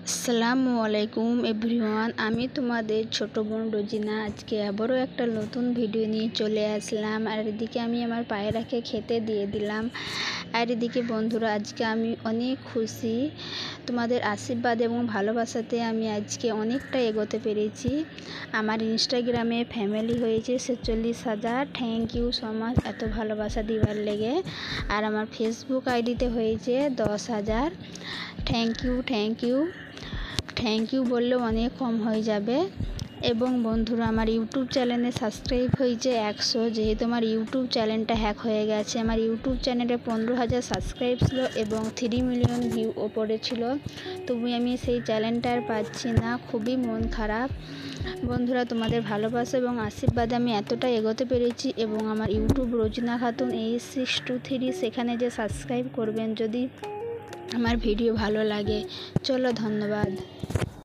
আসসালামু আলাইকুম এভরিওয়ান, আমি তোমাদের ছোট বোন রোজিনা। আজকে আবারও একটা নতুন ভিডিও নিয়ে চলে আসলাম। আর এদিকে আমি আমার পায়রাকে খেতে দিয়ে দিলাম। আর এদিকে বন্ধুরা, আজকে আমি অনেক খুশি। তোমাদের আশীর্বাদ এবং ভালোবাসাতে আমি আজকে অনেকটা এগোতে পেরেছি। আমার ইনস্টাগ্রামে ফ্যামিলি হয়েছে 46,000। থ্যাংক ইউ সো মাচ এত ভালোবাসা দিবার লেগে। আর আমার ফেসবুক আইডিতে হয়েছে 10,000। থ্যাংক ইউ বললেও অনেক কম হয়ে যাবে। এবং বন্ধুরা, আমার ইউটিউব চ্যানেলে সাবস্ক্রাইব হয়েছে 100। যেহেতু আমার ইউটিউব চ্যানেলটা হ্যাক হয়ে গেছে, আমার ইউটিউব চ্যানেলে 15,000 সাবস্ক্রাইব ছিল এবং 3 মিলিয়ন ভিউ ওপরে ছিল। তবু আমি সেই চ্যানেলটা আর পাচ্ছি না, খুবই মন খারাপ। বন্ধুরা, তোমাদের ভালোবাসা এবং আশীর্বাদে আমি এতটা এগোতে পেরেছি। এবং আমার ইউটিউব রোজিনা খাতুন 8623, সেখানে যে সাবস্ক্রাইব করবেন যদি আমার ভিডিও ভালো লাগে। চলো, ধন্যবাদ।